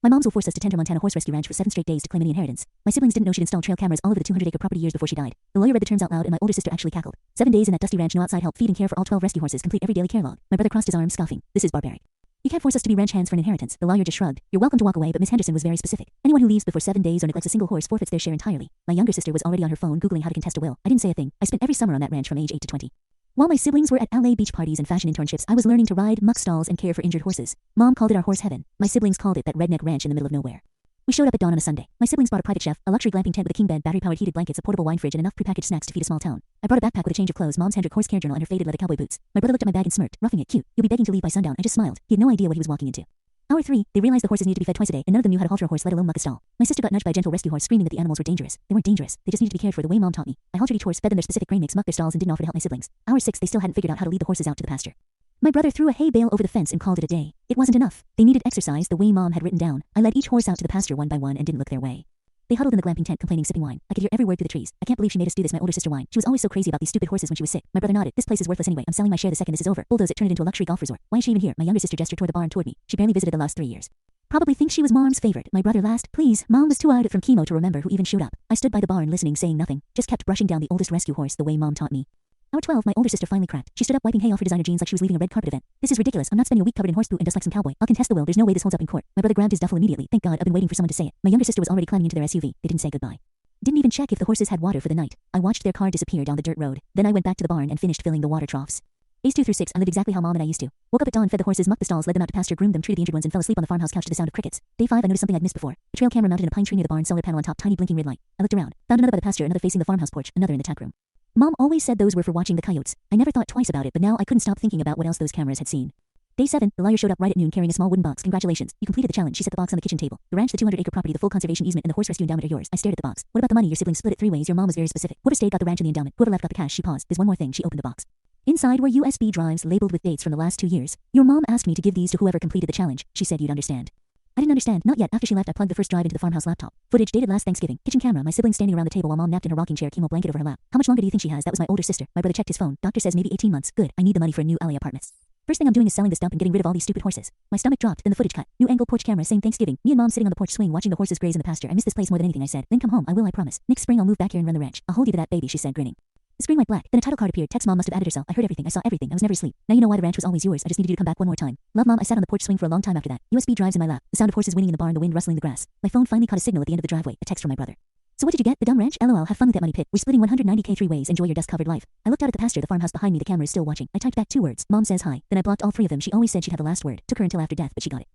My moms will force us to tender Montana Horse Rescue Ranch for 7 straight days to claim any inheritance. My siblings didn't know she'd installed trail cameras all over the 200-acre property years before she died. The lawyer read the terms out loud and my older sister actually cackled. 7 days in that dusty ranch, no outside help, feed and care for all 12 rescue horses, complete every daily care log. My brother crossed his arms, scoffing. This is barbaric. You can't force us to be ranch hands for an inheritance. The lawyer just shrugged. You're welcome to walk away, but Miss Henderson was very specific. Anyone who leaves before 7 days or neglects a single horse forfeits their share entirely. My younger sister was already on her phone googling how to contest a will. I didn't say a thing. I spent every summer on that ranch from age 8 to 20. While my siblings were at LA beach parties and fashion internships, I was learning to ride muck stalls and care for injured horses. Mom called it our horse heaven. My siblings called it that redneck ranch in the middle of nowhere. We showed up at dawn on a Sunday. My siblings bought a private chef, a luxury glamping tent with a king bed, battery-powered heated blankets, a portable wine fridge, and enough prepackaged snacks to feed a small town. I brought a backpack with a change of clothes, Mom's Hendrick horse care journal, and her faded leather cowboy boots. My brother looked at my bag and smirked, roughing it. Cute. You'll be begging to leave by sundown. I just smiled. He had no idea what he was walking into. Hour 3, they realized the horses needed to be fed twice a day, and none of them knew how to halter a horse, let alone muck a stall. My sister got nudged by a gentle rescue horse, screaming that the animals were dangerous. They weren't dangerous. They just needed to be cared for the way Mom taught me. I haltered each horse, fed them their specific grain mix, mucked their stalls, and didn't offer to help my siblings. Hour 6, they still hadn't figured out how to lead the horses out to the pasture. My brother threw a hay bale over the fence and called it a day. It wasn't enough. They needed exercise the way Mom had written down. I led each horse out to the pasture one by one and didn't look their way. They huddled in the glamping tent, complaining, sipping wine. I could hear every word through the trees. I can't believe she made us do this. My older sister whined. She was always so crazy about these stupid horses when she was sick. My brother nodded. This place is worthless anyway. I'm selling my share the second this is over. Bulldoze it, turn it into a luxury golf resort. Why is she even here? My younger sister gestured toward the barn toward me. She barely visited the last 3 years. Probably thinks she was Mom's favorite. My brother laughed. Please, Mom was too out from chemo to remember who even showed up. I stood by the barn listening, saying nothing. Just kept brushing down the oldest rescue horse the way Mom taught me. Hour 12, my older sister finally cracked. She stood up, wiping hay off her designer jeans like she was leaving a red carpet event. This is ridiculous. I'm not spending a week covered in horse poo and dust like some cowboy. I'll contest the will. There's no way this holds up in court. My brother grabbed his duffel immediately. Thank God, I've been waiting for someone to say it. My younger sister was already climbing into their SUV. They didn't say goodbye. Didn't even check if the horses had water for the night. I watched their car disappear down the dirt road. Then I went back to the barn and finished filling the water troughs. Days 2 through 6, I lived exactly how Mom and I used to. Woke up at dawn, fed the horses, mucked the stalls, led them out to pasture, groomed them, treated the injured ones, and fell asleep on the farmhouse couch to the sound of crickets. Day 5, I noticed something I'd missed before. A trail camera mounted in a pine tree near the barn, solar panel on top, tiny blinking red light. I looked around. Found another by the pasture, another facing the farmhouse porch, another in the tap room. Mom always said those were for watching the coyotes. I never thought twice about it, but now I couldn't stop thinking about what else those cameras had seen. Day 7, the lawyer showed up right at noon carrying a small wooden box. Congratulations, you completed the challenge. She set the box on the kitchen table. The ranch, the 200-acre property, the full conservation easement, and the horse rescue endowment are yours. I stared at the box. What about the money? Your siblings split it 3 ways. Your mom was very specific. Whoever stayed got the ranch and the endowment. Whoever left got the cash. She paused. There's one more thing. She opened the box. Inside were USB drives labeled with dates from the last 2 years. Your mom asked me to give these to whoever completed the challenge. She said you'd understand. I didn't understand. Not yet. After she left, I plugged the first drive into the farmhouse laptop. Footage dated last Thanksgiving. Kitchen camera. My siblings standing around the table while Mom napped in her rocking chair, chemo blanket over her lap. How much longer do you think she has? That was my older sister. My brother checked his phone. Doctor says maybe 18 months. Good. I need the money for a new LA apartment. First thing I'm doing is selling this dump and getting rid of all these stupid horses. My stomach dropped. Then the footage cut. New angle porch camera saying Thanksgiving. Me and Mom sitting on the porch swing watching the horses graze in the pasture. I miss this place more than anything, I said. Then come home. I will, I promise. Next spring I'll move back here and run the ranch. I'll hold you to that, baby, she said, grinning. The screen went black. Then a title card appeared. Text Mom must have added herself. I heard everything. I saw everything. I was never asleep. Now you know why the ranch was always yours. I just needed you to come back one more time. Love, Mom. I sat on the porch swing for a long time after that. USB drives in my lap. The sound of horses whinnying in the barn, the wind rustling the grass. My phone finally caught a signal at the end of the driveway. A text from my brother. So what did you get? The dumb ranch? LOL. Have fun with that money pit. We're splitting 190K 3 ways. Enjoy your dust-covered life. I looked out at the pasture. The farmhouse behind me. The camera is still watching. I typed back 2 words. Mom says hi. Then I blocked all 3 of them. She always said she'd have the last word. Took her until after death, but she got it.